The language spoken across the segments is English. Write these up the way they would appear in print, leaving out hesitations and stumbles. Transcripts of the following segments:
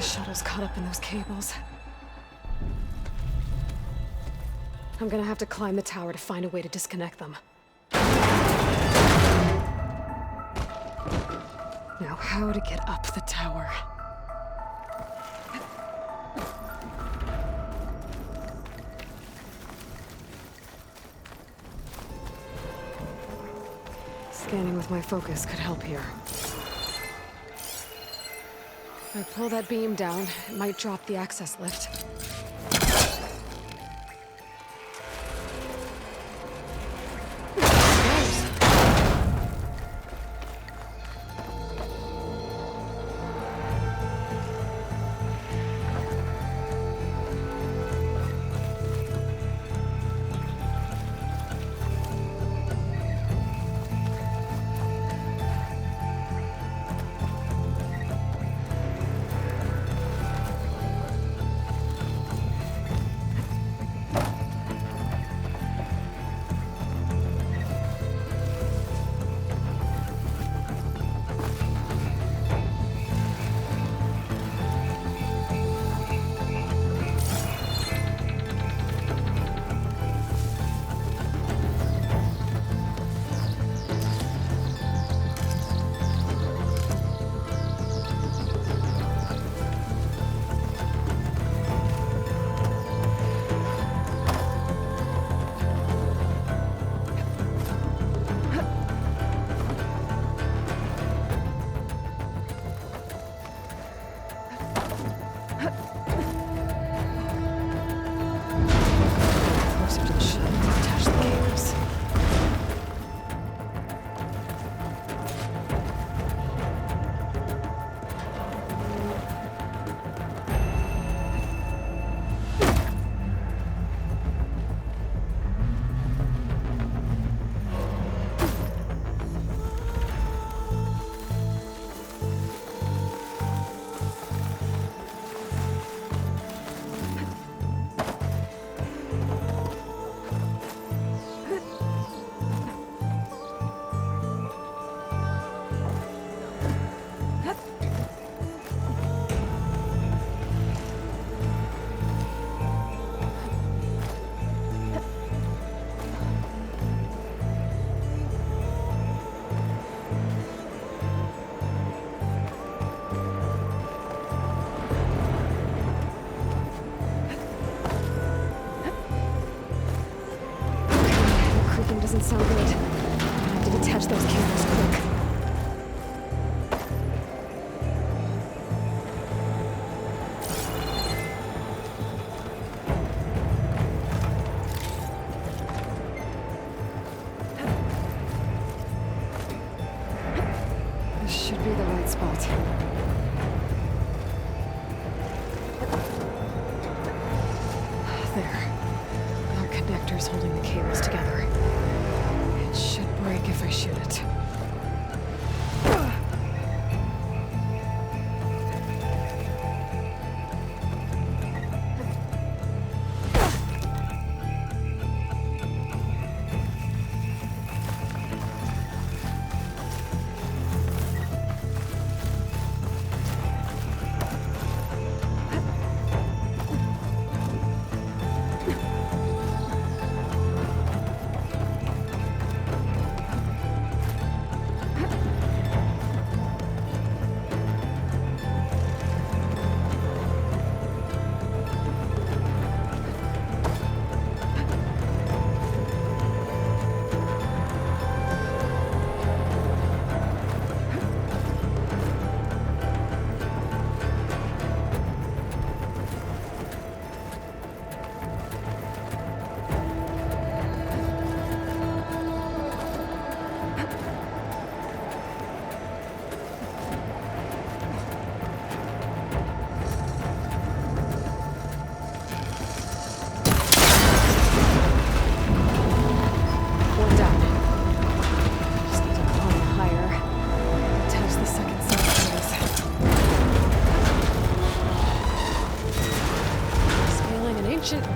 shuttle's caught up in those cables. I'm gonna have to climb the tower to find a way to disconnect them. Now, how to get up the tower? Scanning with my focus could help here. If I pull that beam down, it might drop the access lift. Doesn't sound good. I have to detach those cables quick. This should be the right spot. There. Our connectors holding the cables together. It should break if I shoot it.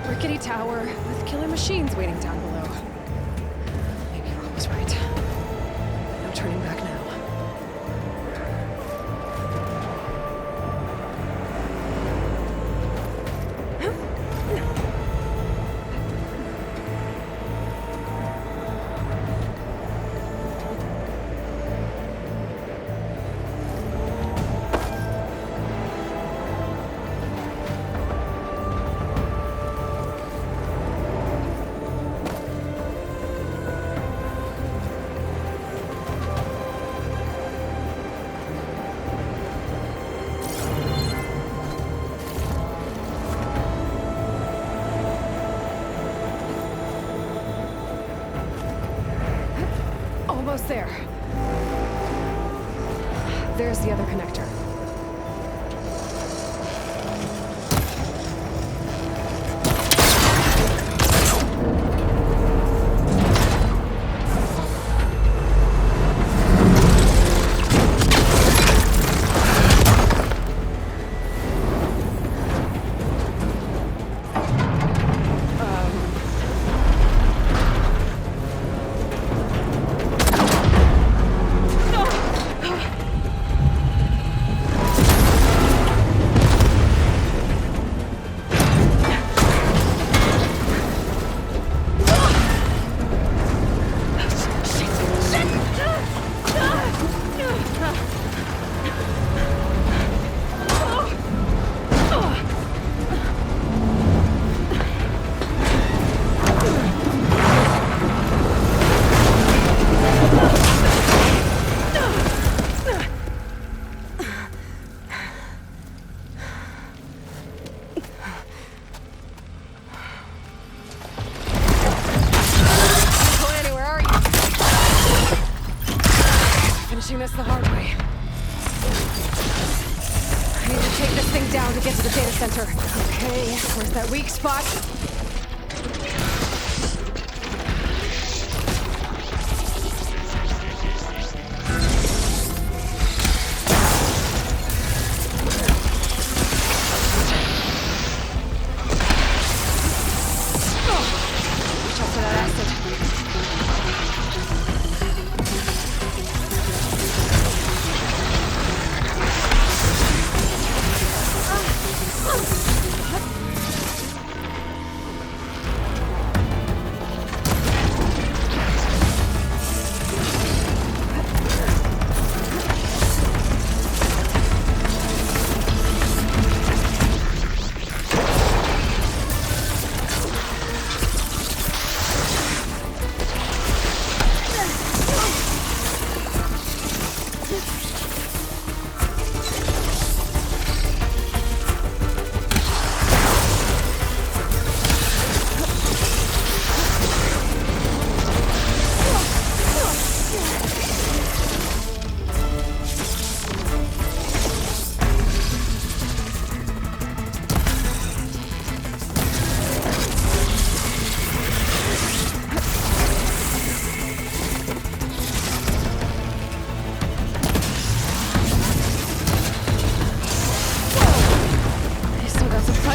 Rickety tower with killer machines waiting down below. Maybe Rob was right. No turning back now. there. There's the other connector. Finishing this the hard way. I need to take this thing down to get to the data center. Okay, where's that weak spot? Watch out for that acid.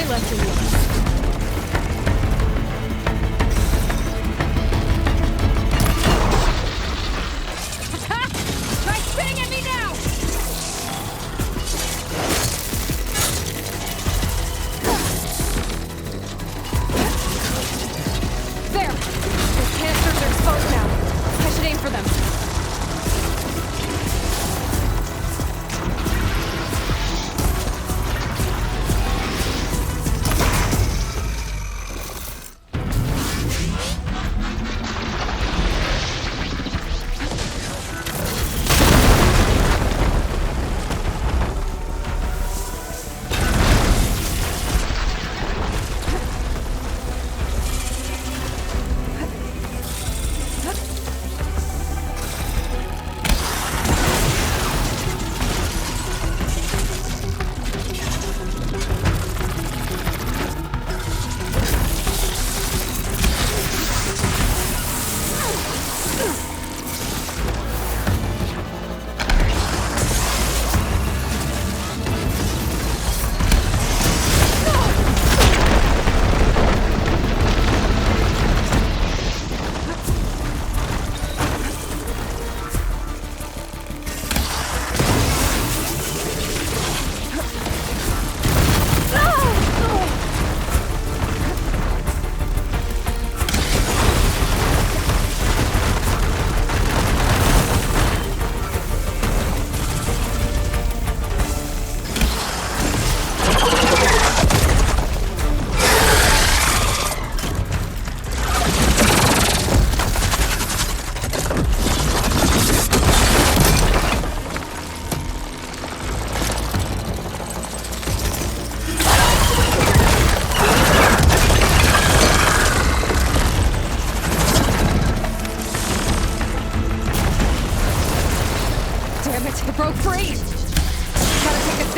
Left in you. Try spinning at me now! There! Those canisters are exposed now. I should aim for them.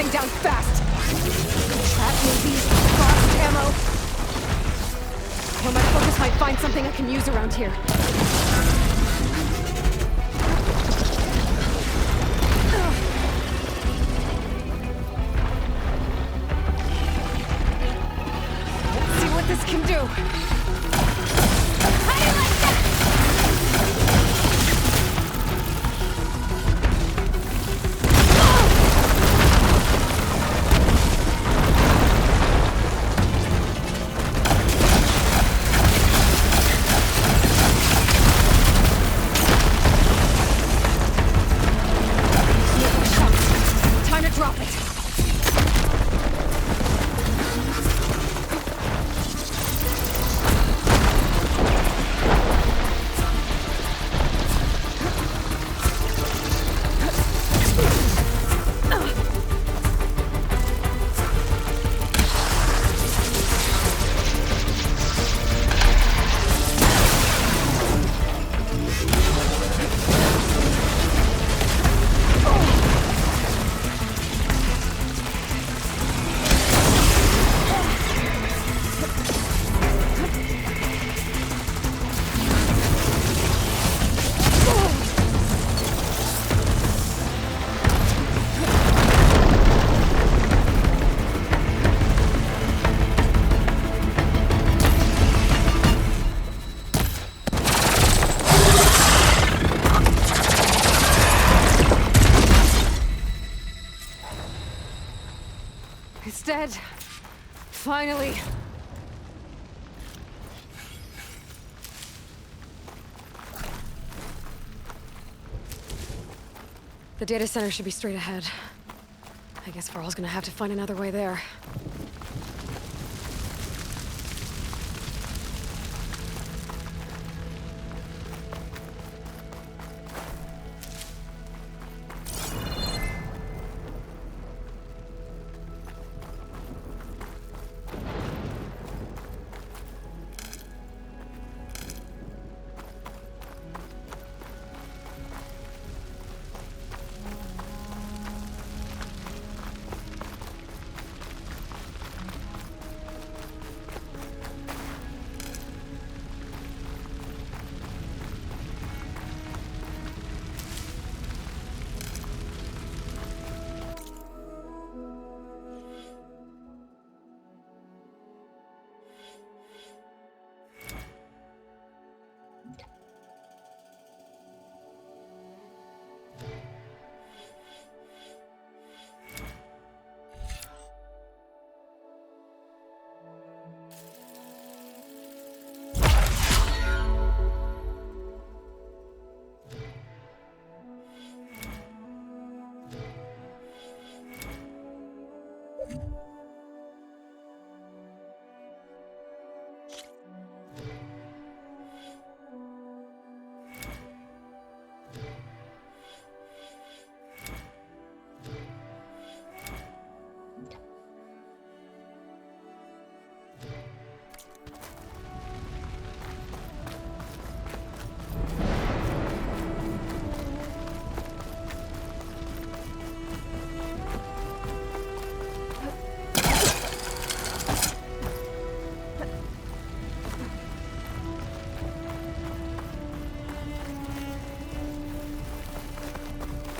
getting down fast! Trap movies, frost ammo. Or my focus might find something I can use around here. Let's see what this can do. How do you like that? Time to drop it. It's dead. Finally. The data center should be straight ahead. I guess Varl's gonna have to find another way there.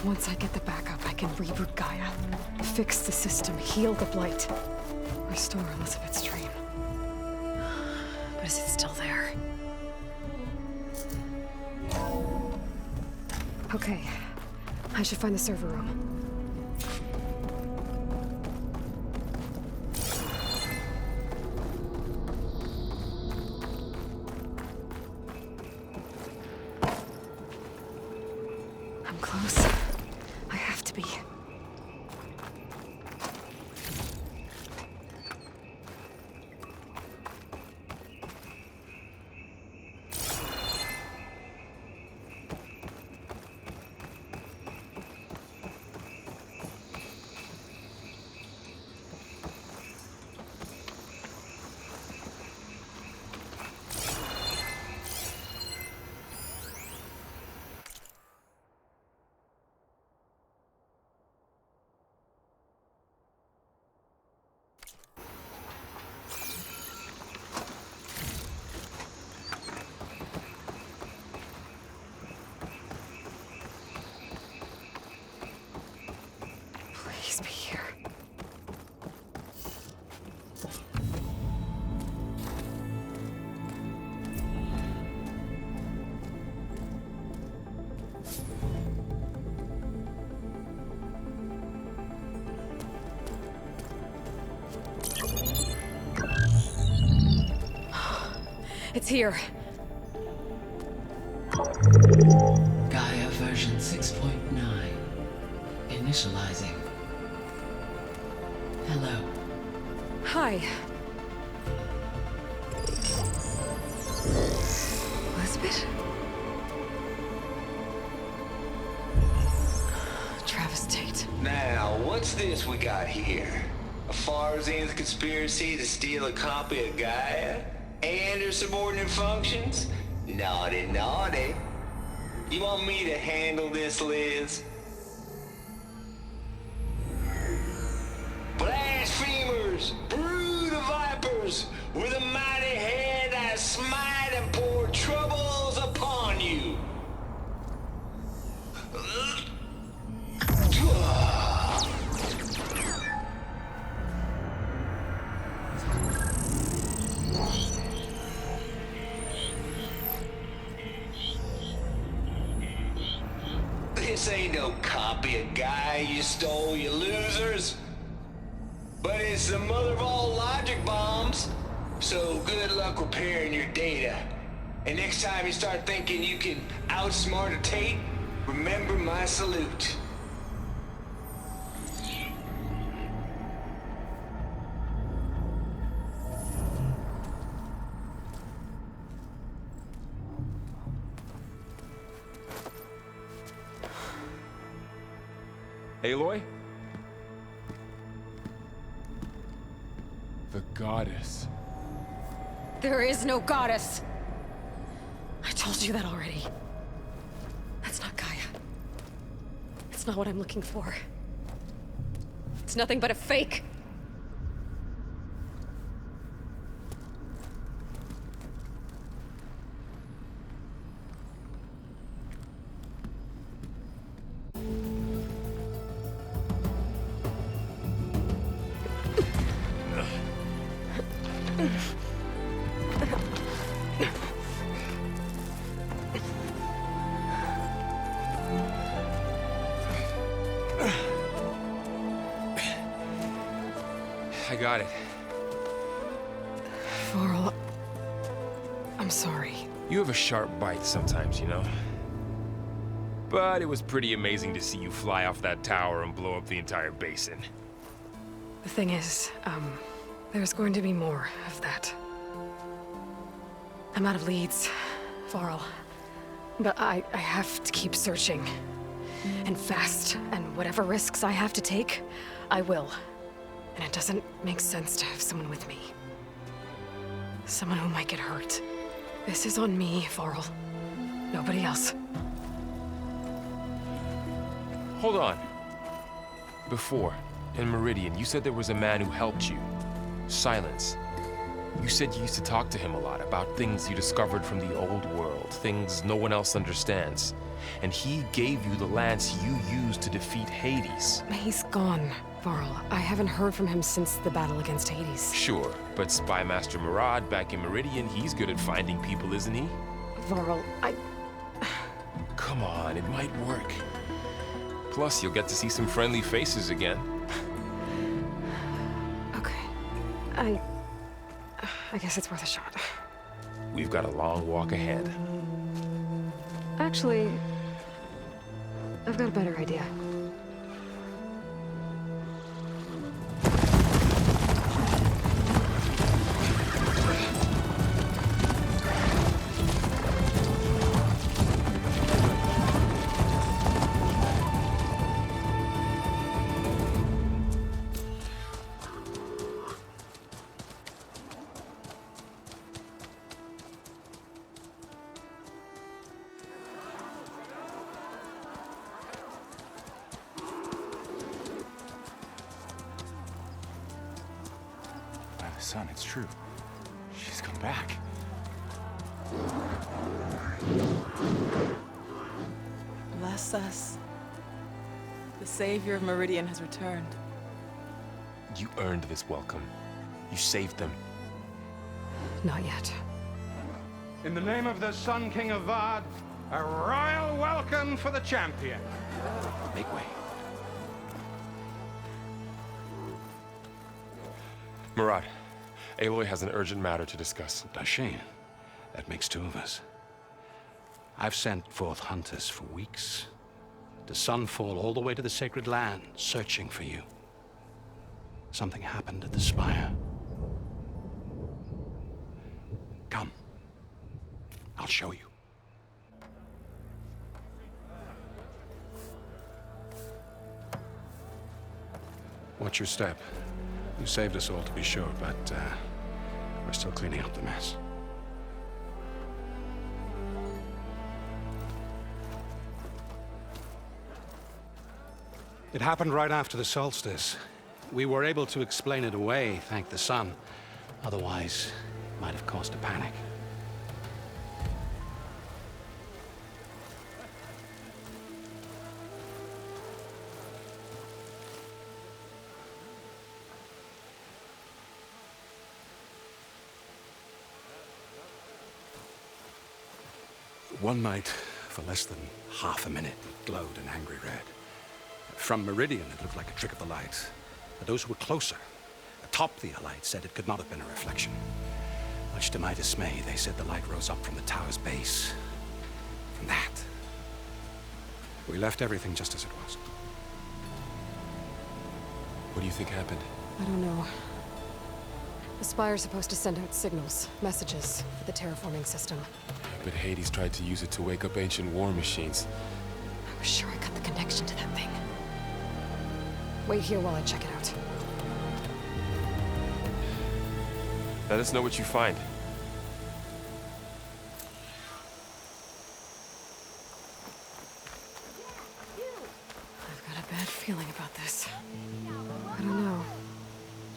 Once I get the backup, I can reboot Gaia, fix the system, heal the Blight, restore Elizabeth's dream. But is it still there? Okay, I should find the server room. I'm close. I have to be. It's here. Gaia version 6.9. Initializing. Hello. Hi. Elizabeth? Travis Tate. Now, what's this we got here? A Farsian's conspiracy to steal a copy of Gaia? And her subordinate functions? Naughty, naughty. You want me to handle this, Liz? Blasphemers! Brood of vipers! With a mighty hand I smite and pour troubles upon you! This ain't no copy of Gaia you stole, you losers. But it's the mother of all logic bombs. So good luck repairing your data. And next time you start thinking you can outsmart a Tate, remember my salute. Aloy? The goddess. There is no goddess. I told you that already. That's not Gaia. It's not what I'm looking for. It's nothing but a fake. I got it. Varl, I'm sorry. You have a sharp bite sometimes, you know? But it was pretty amazing to see you fly off that tower and blow up the entire basin. The thing is, there's going to be more of that. I'm out of leads, Varl. But I have to keep searching. And fast, and whatever risks I have to take, I will. And it doesn't make sense to have someone with me. Someone who might get hurt. This is on me, Varl. Nobody else. Hold on. Before, in Meridian, you said there was a man who helped you. Silence. You said you used to talk to him a lot about things you discovered from the old world, things no one else understands. And he gave you the lance you used to defeat Hades. He's gone, Varl. I haven't heard from him since the battle against Hades. Sure, but Spy Master Murad back in Meridian, he's good at finding people, isn't he? Varl, Come on, it might work. Plus, you'll get to see some friendly faces again. Okay. I guess it's worth a shot. We've got a long walk ahead. Actually, I've got a better idea. Son, it's true. She's come back. Bless us. The savior of Meridian has returned. You earned this welcome. You saved them. Not yet. In the name of the Sun King of Vard, a royal welcome for the champion. Make way. Murad, Aloy has an urgent matter to discuss. Dashane, That makes two of us. I've sent forth hunters for weeks, to sunfall all the way to the sacred land, searching for you. Something happened at the spire. Come. I'll show you. Watch your step. You saved us all, to be sure, but we're still cleaning up the mess. It happened right after the solstice. We were able to explain it away, thank the sun. Otherwise, it might have caused a panic. One night, for less than half a minute, it glowed an angry red. From Meridian, it looked like a trick of the light. But those who were closer, atop the light, said it could not have been a reflection. Much to my dismay, they said the light rose up from the tower's base. From that, we left everything just as it was. What do you think happened? I don't know. The Spire's supposed to send out signals, messages, for the terraforming system. But Hades tried to use it to wake up ancient war machines. I was sure I got the connection to that thing. Wait here while I check it out. Let us know what you find. I've got a bad feeling about this. I don't know.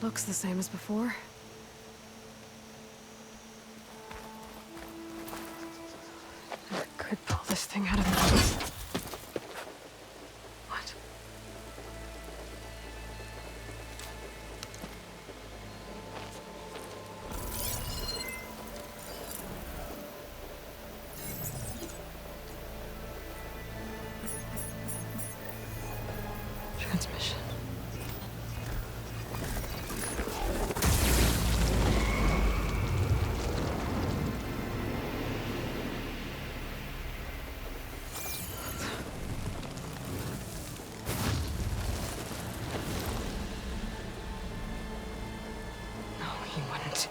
Looks the same as before. I could pull this thing out of me. What? Transmission. No, he wouldn't.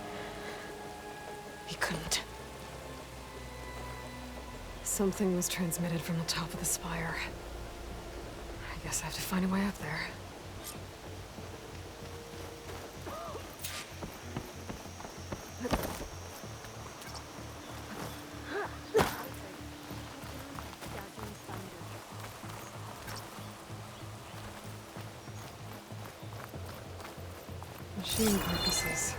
He couldn't. Something was transmitted from the top of the spire. I guess I have to find a way up there. Machine carcasses.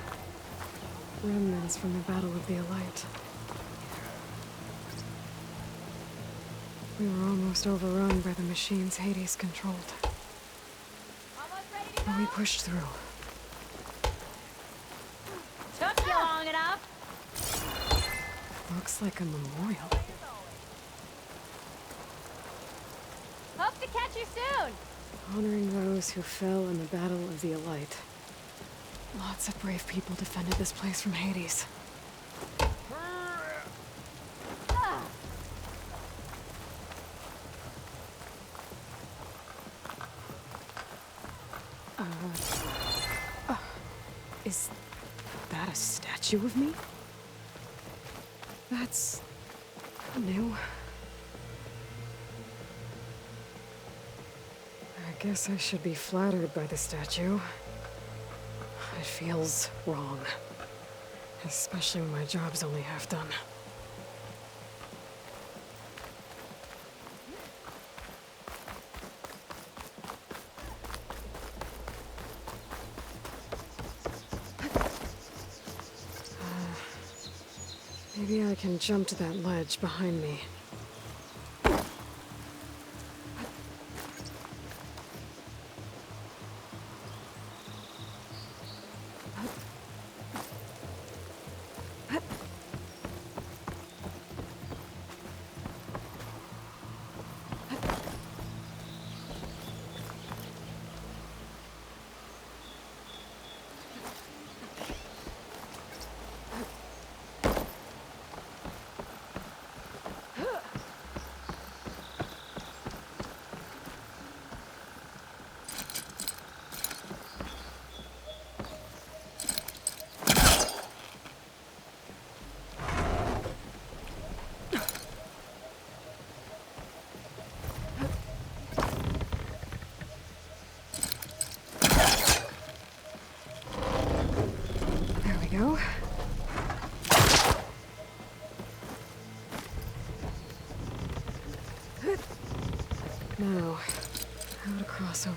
Remnants from the Battle of the Elite. We were almost overrun by the machines Hades controlled. But we pushed through. Took you long enough. Looks like a memorial. Hope to catch you soon. Honoring those who fell in the Battle of the Elite. Lots of brave people defended this place from Hades. Is that a statue of me? That's new. I guess I should be flattered by the statue. It feels wrong. Especially when my job's only half done. Maybe I can jump to that ledge behind me.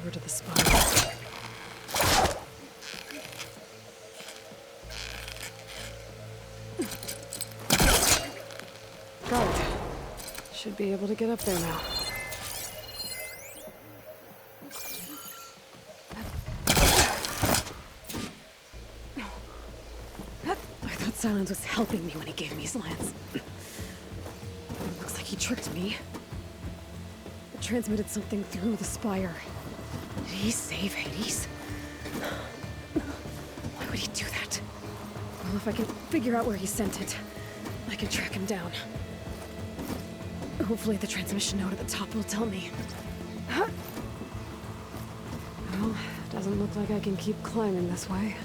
over to the spire. Got it. Should be able to get up there now. I thought Silence was helping me when he gave me his lance. Looks like he tricked me. It transmitted something through the spire. Did he save Hades? Why would he do that? Well, if I can figure out where he sent it, I can track him down. Hopefully the transmission note at the top will tell me. Well, doesn't look like I can keep climbing this way.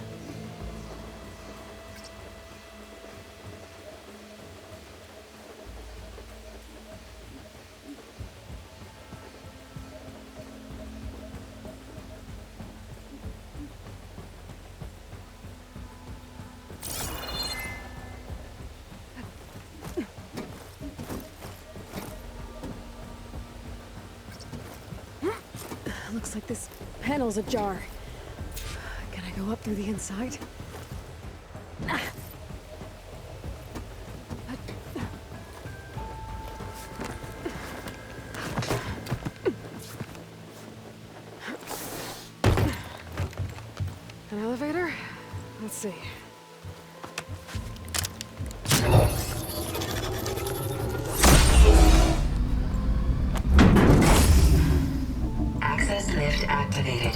Looks like this panel's ajar. Can I go up through the inside? An elevator? Let's see. Access lift activated.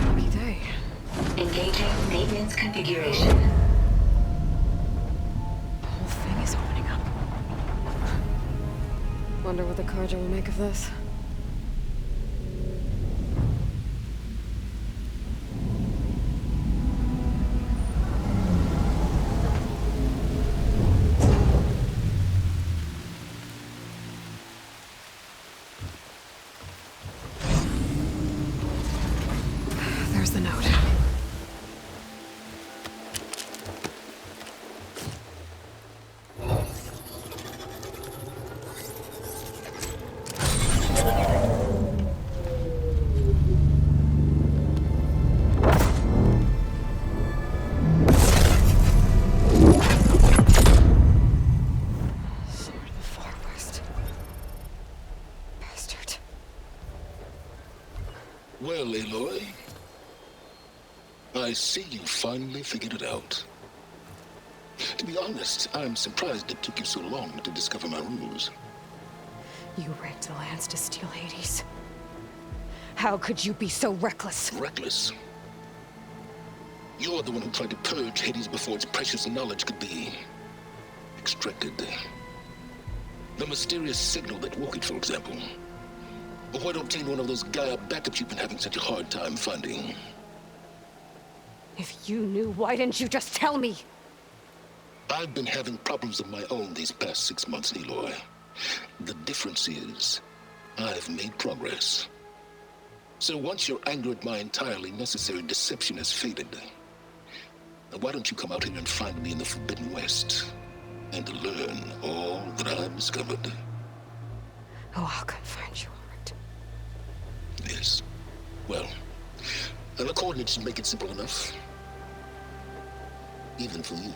Lucky day. Engaging maintenance configuration. The whole thing is opening up. Wonder what the Carja will make of this. There's the note. Sword of the Far West. Bastard. Well, Aloy, I see you finally figured it out. To be honest, I'm surprised it took you so long to discover my rules. You rigged the lands to steal Hades. How could you be so reckless? Reckless. You're the one who tried to purge Hades before its precious knowledge could be extracted. The mysterious signal that woke it, for example. Or why don't obtain one of those Gaia backups you've been having such a hard time finding? If you knew, why didn't you just tell me? I've been having problems of my own these past 6 months, Aloy. The difference is, I've made progress. So once your anger at my entirely necessary deception has faded, why don't you come out here and find me in the Forbidden West and learn all that I've discovered? Oh, I'll come find you, all right. Yes. Well, and the coordinates should make it simple enough. Even for you.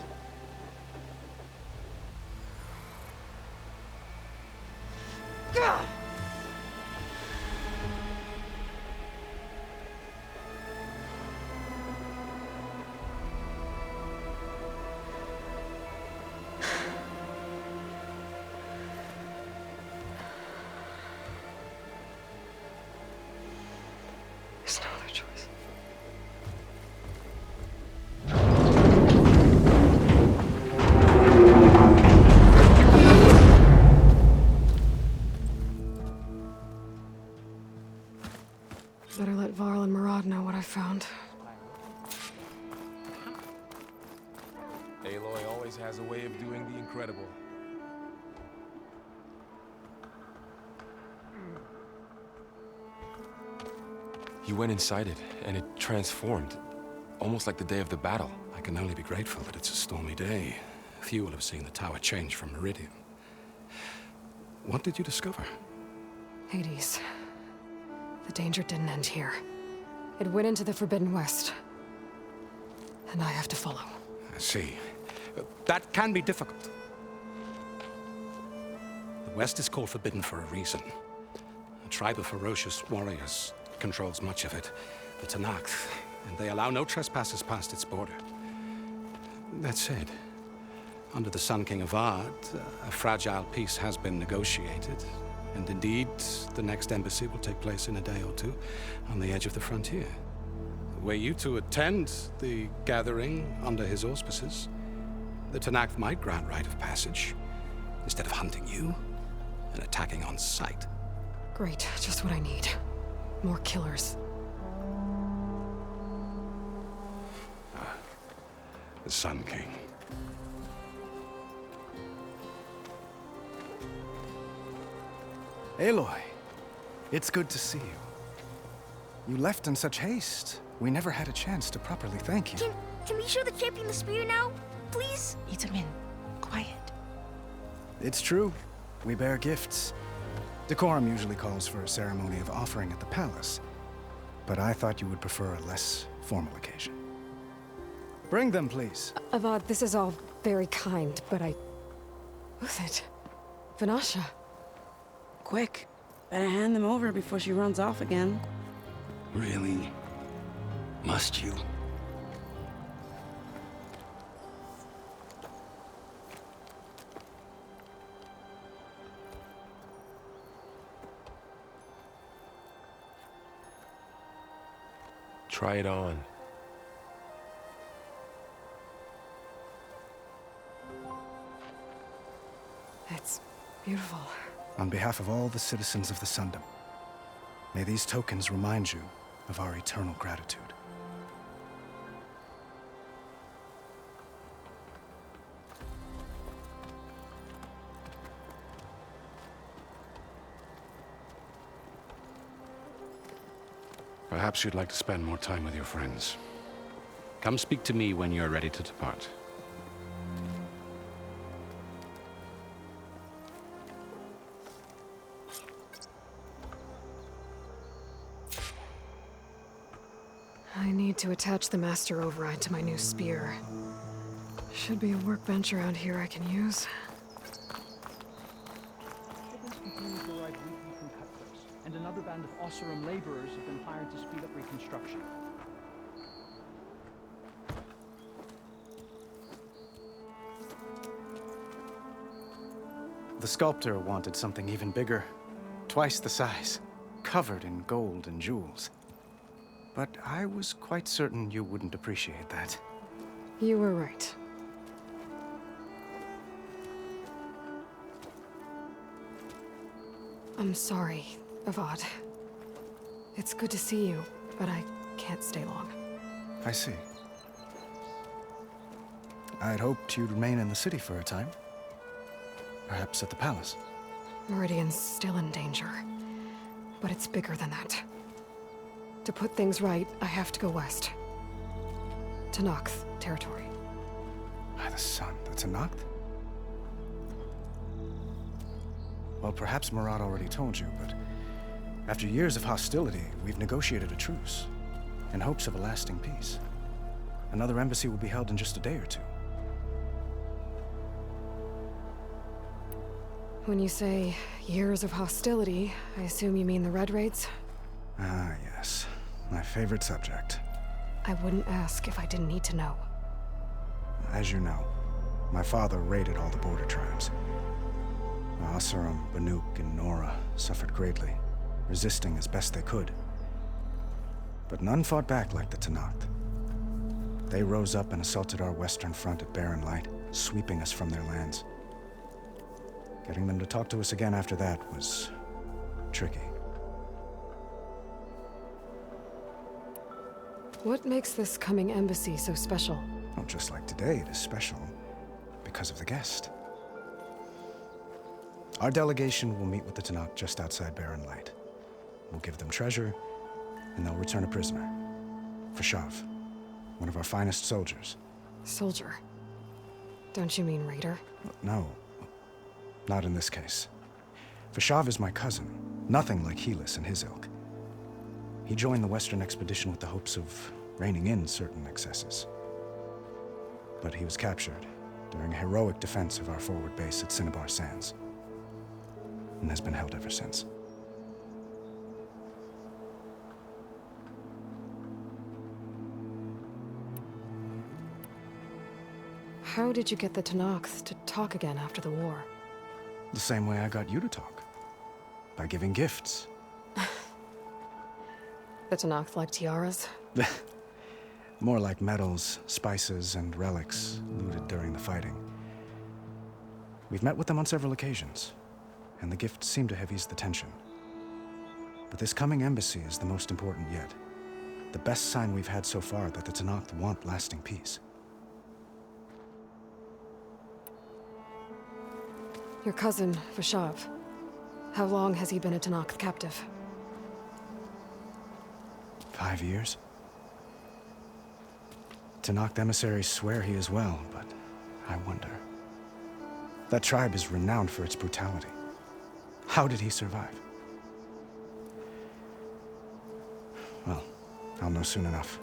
Gah! There's no other choice. Better let Varl and Murad know what I found. Aloy always has a way of doing the incredible. You went inside it, and it transformed. Almost like the day of the battle. I can only be grateful that it's a stormy day. Few will have seen the tower change from Meridian. What did you discover? Hades. The danger didn't end here. It went into the Forbidden West. And I have to follow. I see. That can be difficult. The West is called Forbidden for a reason. A tribe of ferocious warriors controls much of it, the Tenakth, and they allow no trespassers past its border. That said, under the Sun King Avad, a fragile peace has been negotiated, and indeed, the next embassy will take place in a day or two on the edge of the frontier. Were you to attend the gathering under his auspices, the Tenakth might grant right of passage, instead of hunting you and attacking on sight. Great, just what I need. More killers. The Sun King. Aloy, it's good to see you. You left in such haste. We never had a chance to properly thank you. Can we show the champion the spear now? Please? Itamin, quiet. It's true. We bear gifts. Decorum usually calls for a ceremony of offering at the palace, but I thought you would prefer a less formal occasion. Bring them, please. Avad, this is all very kind, but Who's it? Vanasha. Quick. Better hand them over before she runs off again. Really? Must you? Try it on. It's beautiful. On behalf of all the citizens of the Sundom, may these tokens remind you of our eternal gratitude. Perhaps you'd like to spend more time with your friends. Come speak to me when you're ready to depart. I need to attach the Master Override to my new spear. Should be a workbench around here I can use. And another band of Osseram laborers have been hired to speed up reconstruction. The sculptor wanted something even bigger, twice the size, covered in gold and jewels. But I was quite certain you wouldn't appreciate that. You were right. I'm sorry, Avad. It's good to see you, but I can't stay long. I see. I'd hoped you'd remain in the city for a time. Perhaps at the palace. Meridian's still in danger, but it's bigger than that. To put things right, I have to go west. To Tenakth territory. By the sun, the Tenakth? Well, perhaps Murad already told you, but after years of hostility, we've negotiated a truce, in hopes of a lasting peace. Another embassy will be held in just a day or two. When you say years of hostility, I assume you mean the Red Raids? Ah, yes. My favorite subject. I wouldn't ask if I didn't need to know. As you know, my father raided all the border tribes. Osseram, Banuk, and Nora suffered greatly, resisting as best they could. But none fought back like the Tenakth. They rose up and assaulted our western front at Barren Light, sweeping us from their lands. Getting them to talk to us again after that was tricky. What makes this coming embassy so special? Well, just like today, it is special because of the guest. Our delegation will meet with the Tenakth just outside Barren Light. We'll give them treasure, and they'll return a prisoner. Fashav, one of our finest soldiers. Soldier? Don't you mean raider? No, not in this case. Fashav is my cousin, nothing like Helis and his ilk. He joined the Western expedition with the hopes of reining in certain excesses. But he was captured during a heroic defense of our forward base at Cinnabar Sands, and has been held ever since. How did you get the Tenakth to talk again after the war? The same way I got you to talk. By giving gifts. The Tenakth like tiaras? More like medals, spices, and relics looted during the fighting. We've met with them on several occasions, and the gifts seem to have eased the tension. But this coming embassy is the most important yet. The best sign we've had so far that the Tenakth want lasting peace. Your cousin, Vashav. How long has he been a Tenakth captive? 5 years? Tenakth emissaries swear he is well, but I wonder. That tribe is renowned for its brutality. How did he survive? Well, I'll know soon enough.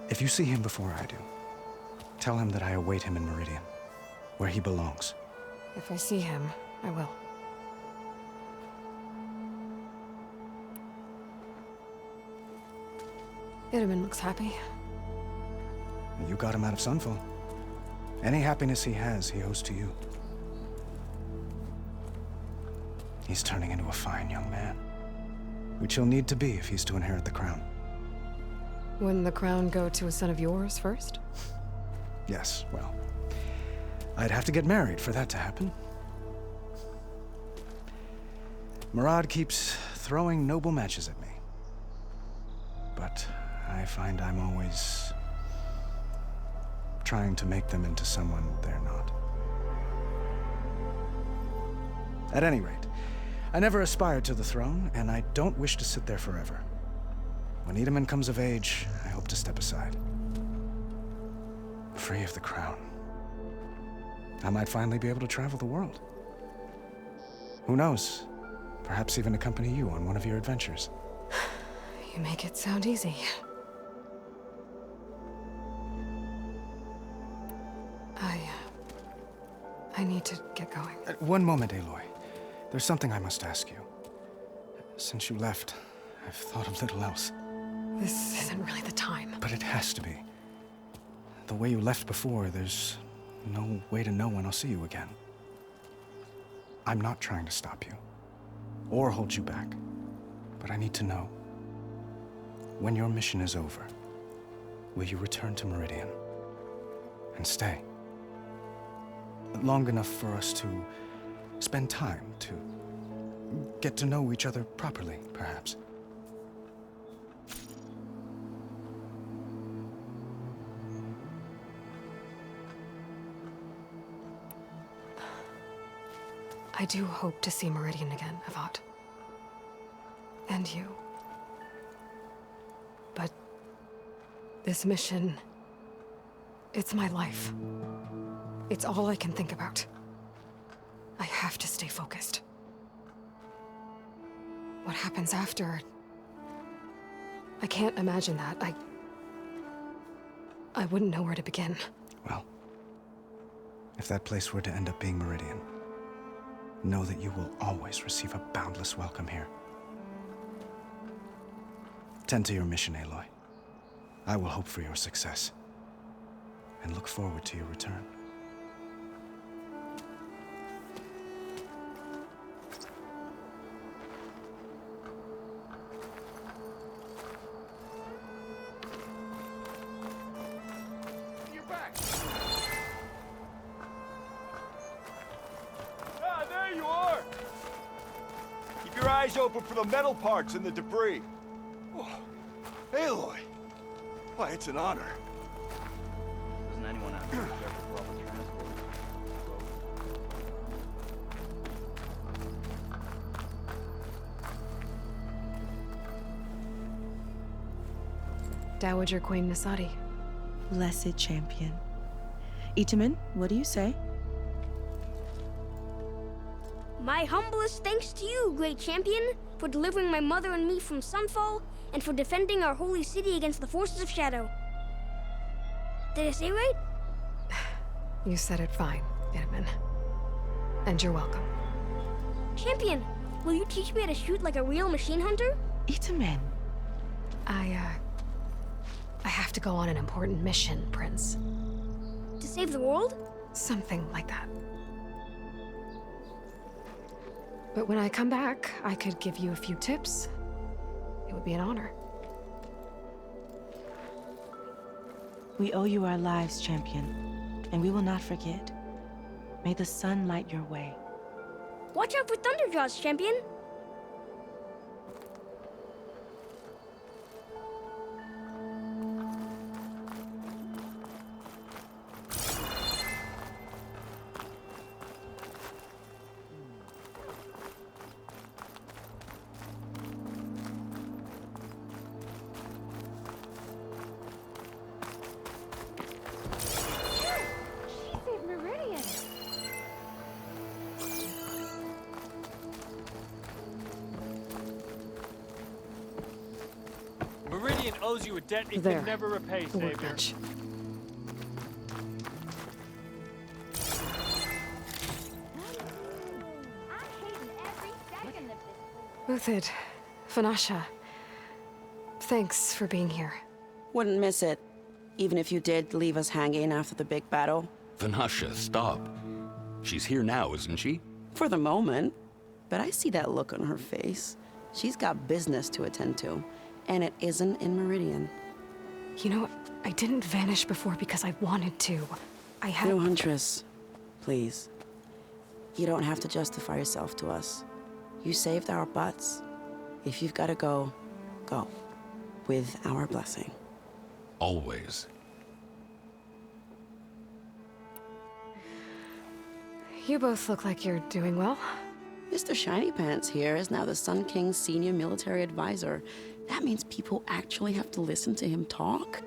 If you see him before I do, tell him that I await him in Meridian, where he belongs. If I see him, I will. Itaman looks happy. You got him out of Sunfall. Any happiness he has, he owes to you. He's turning into a fine young man, which he'll need to be if he's to inherit the crown. Wouldn't the crown go to a son of yours first? Yes, well, I'd have to get married for that to happen. Murad keeps throwing noble matches at me. But I find I'm always trying to make them into someone they're not. At any rate, I never aspired to the throne, and I don't wish to sit there forever. When Itaman comes of age, I hope to step aside. Free of the crown. I might finally be able to travel the world. Who knows? Perhaps even accompany you on one of your adventures. You make it sound easy. I need to get going. One moment, Aloy. There's something I must ask you. Since you left, I've thought of little else. This isn't really the time. But it has to be. The way you left before, there's no way to know when I'll see you again. I'm not trying to stop you, or hold you back. But I need to know, when your mission is over, will you return to Meridian and stay? Long enough for us to spend time, to get to know each other properly, perhaps. I do hope to see Meridian again, Avat. And you. But this mission, it's my life. It's all I can think about. I have to stay focused. What happens after? I can't imagine that. I wouldn't know where to begin. Well, if that place were to end up being Meridian, know that you will always receive a boundless welcome here. Tend to your mission, Aloy. I will hope for your success, and look forward to your return. Open for the metal parts and the debris. Oh, Aloy. Why, it's an honor. Doesn't anyone have to check for public transport? Dowager Queen Nasadi. Blessed champion. Itaman, what do you say? My humblest thanks to you, great champion, for delivering my mother and me from Sunfall, and for defending our holy city against the forces of Shadow. Did I say right? You said it fine, Itamen. And you're welcome. Champion, will you teach me how to shoot like a real machine hunter? Itamen. I have to go on an important mission, Prince. To save the world? Something like that. But when I come back, I could give you a few tips. It would be an honor. We owe you our lives, champion, and we will not forget. May the sun light your way. Watch out for Thunderjaws, champion. Meridian owes you a debt it There. can never repay, Savior. Workbench. Uthid, Vanasha, thanks for being here. Wouldn't miss it, even if you did leave us hanging after the big battle. Vanasha, stop. She's here now, isn't she? For the moment. But I see that look on her face. She's got business to attend to, and it isn't in Meridian. You know, I didn't vanish before because I wanted to. I had... No, Huntress. Please. You don't have to justify yourself to us. You saved our butts. If you've got to go, go. With our blessing. Always. You both look like you're doing well. Mr. Shiny Pants here is now the Sun King's senior military advisor. That means people actually have to listen to him talk?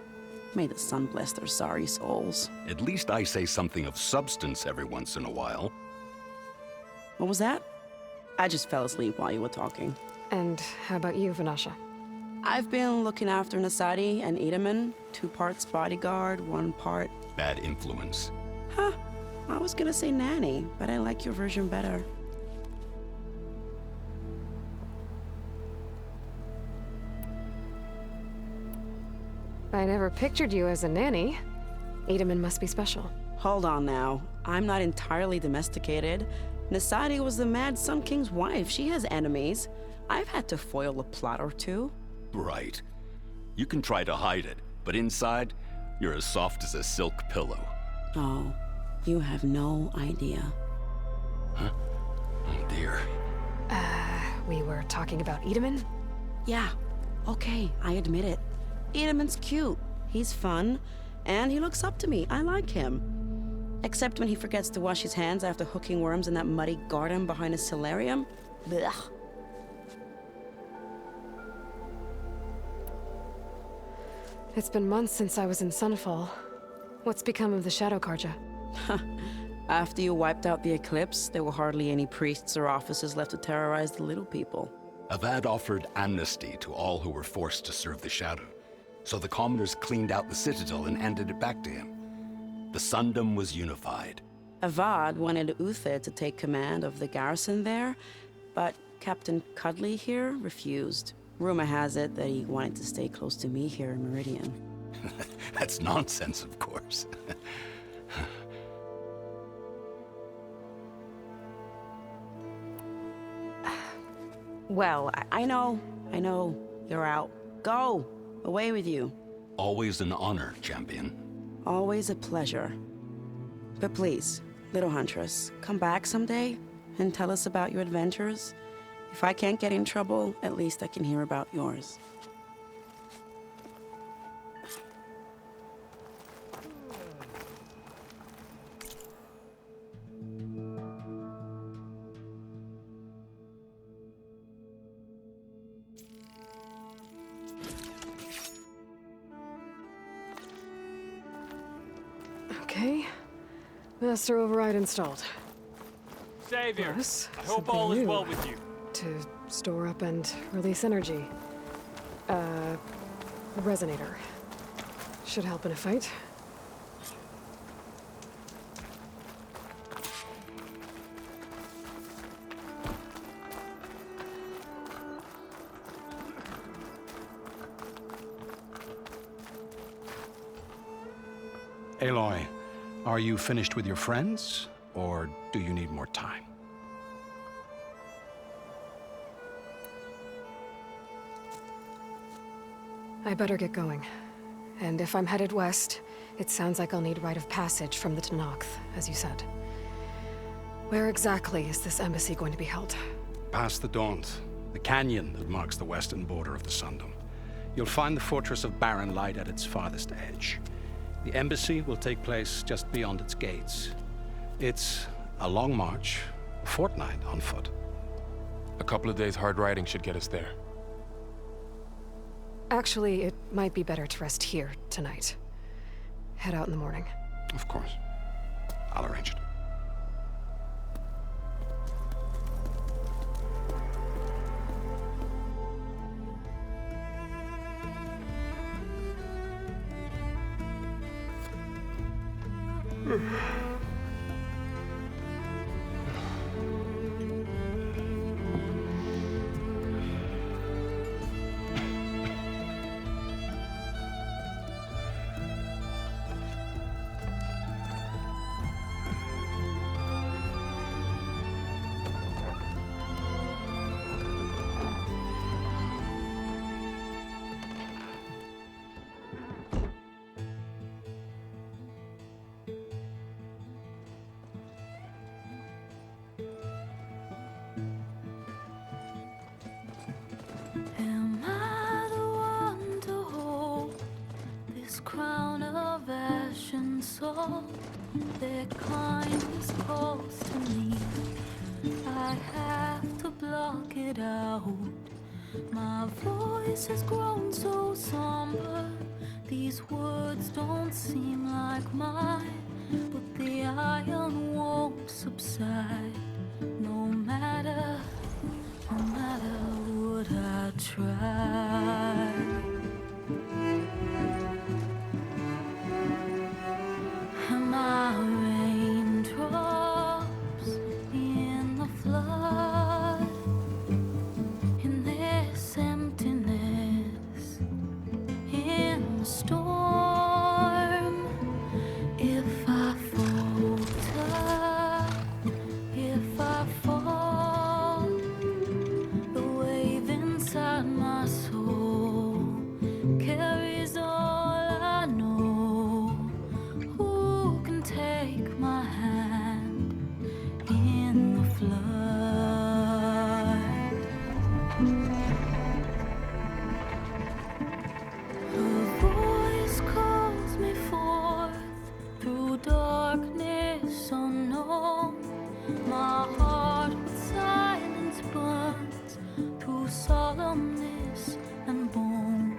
May the sun bless their sorry souls. At least I say something of substance every once in a while. What was that? I just fell asleep while you were talking. And how about you, Vanasha? I've been looking after Nasadi and Itamen. 2 parts bodyguard, 1 part... Bad influence. Huh. I was gonna say nanny, but I like your version better. I never pictured you as a nanny. Itamen must be special. Hold on now. I'm not entirely domesticated. Nasadi was the Mad Sun King's wife. She has enemies. I've had to foil a plot or 2. Right. You can try to hide it, but inside, you're as soft as a silk pillow. Oh, you have no idea. Huh? Oh dear. We were talking about Itamen? Yeah. Okay, I admit it. Itamen's cute. He's fun. And he looks up to me. I like him. Except when he forgets to wash his hands after hooking worms in that muddy garden behind his solarium. Blech. It's been months since I was in Sunfall. What's become of the Shadow Karja? After you wiped out the eclipse, there were hardly any priests or officers left to terrorize the little people. Avad offered amnesty to all who were forced to serve the Shadow. So the commoners cleaned out the citadel and handed it back to him. The Sundom was unified. Avad wanted Uthid to take command of the garrison there, but Captain Cudley here refused. Rumor has it that he wanted to stay close to me here in Meridian. That's nonsense, of course. Well, I know. You're out. Go! Away with you. Always an honor, champion. Always a pleasure. But please, little Huntress, come back someday and tell us about your adventures. If I can't get in trouble, at least I can hear about yours. Okay. Master override installed. Savior, Plus, I hope something all is new well with you. to store up and release energy. Resonator. Should help in a fight. Aloy, are you finished with your friends, or do you need more time? I better get going. And if I'm headed west, it sounds like I'll need rite of passage from the Tenakth, as you said. Where exactly is this embassy going to be held? Past the Daunt, the canyon that marks the western border of the Sundom. You'll find the fortress of Barren Light at its farthest edge. The embassy will take place just beyond its gates. It's a long march, a fortnight on foot. A couple of days hard riding should get us there. Actually, it might be better to rest here tonight. Head out in the morning. Of course. I'll arrange it. Am I the one to hold this crown of ash and salt? Their kindness calls to me. I have to block it out. My voice has grown so somber. These words don't seem like mine, but the iron won't subside. No matter what I try. Am I raindrops in the flood? In this emptiness, in the storm. If I falter, if I fall, the wave inside my soul carries all I know. Who can take my hand in the flood? Her voice calls me forth through darkness unknown. My heart with silence burns through solemnness and bone.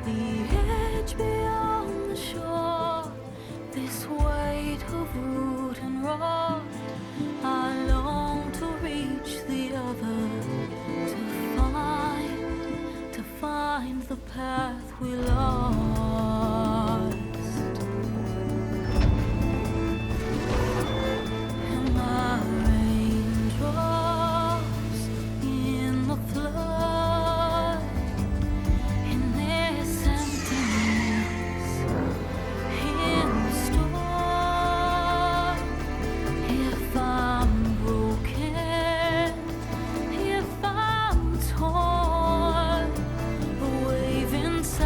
The edge beyond the shore, this weight of root and rod. I long to reach the other, to find the path we lost. Am I raindrops in the flood? In this emptiness, in the storm. If I'm broken, if I'm torn, the wave inside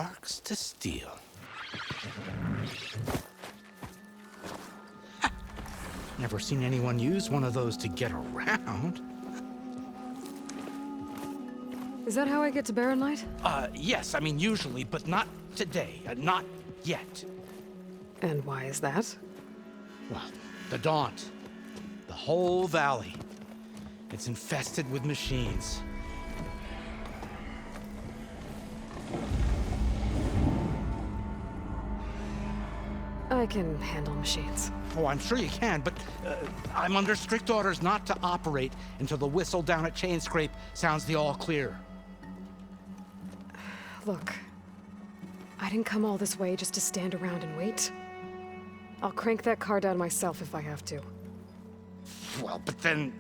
Sparks to steel. Never seen anyone use one of those to get around. Is that how I get to Barren Light? Yes, I mean usually, but not today. Not yet. And why is that? Well, the Daunt. The whole valley. It's infested with machines. I can handle machines. Oh, I'm sure you can, but I'm under strict orders not to operate until the whistle down at Chain Scrape sounds the all clear. Look, I didn't come all this way just to stand around and wait. I'll crank that car down myself if I have to. Well, but then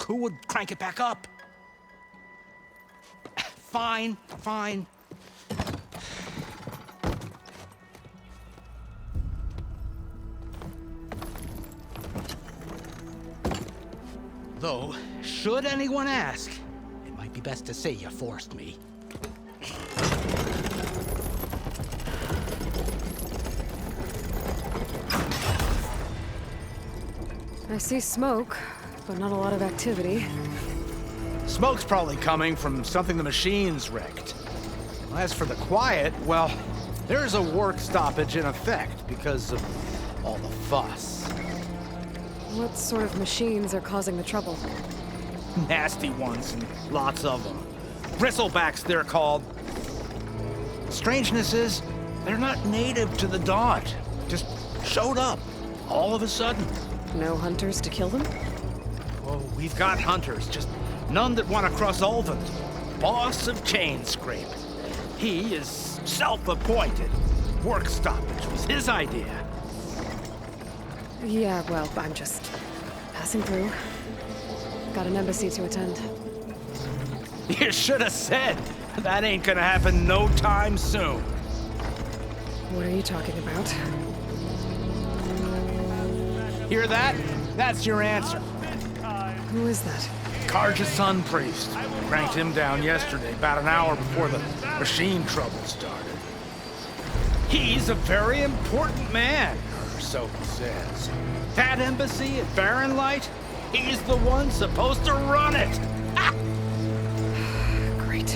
who would crank it back up? Fine, fine. Though, should anyone ask, it might be best to say you forced me. I see smoke, but not a lot of activity. Smoke's probably coming from something the machines wrecked. As for the quiet, well, there's a work stoppage in effect because of all the fuss. What sort of machines are causing the trouble? Nasty ones, and lots of them. Bristlebacks, they're called. Strangeness is, they're not native to the Daunt. Just showed up, all of a sudden. No hunters to kill them? Oh, we've got hunters, just none that want to cross Ulvund. Boss of Chain Scrape. He is self-appointed. Work stoppage was his idea. Yeah, well, I'm just passing through. Got an embassy to attend. You should have said. That ain't gonna happen no time soon. What are you talking about? Hear that? That's your answer. Who is that? Karja's son priest. Cranked him down yesterday, about an hour before the machine trouble started. He's a very important man, or so he says. That embassy at Barren Light, he's the one supposed to run it. Ah! Great.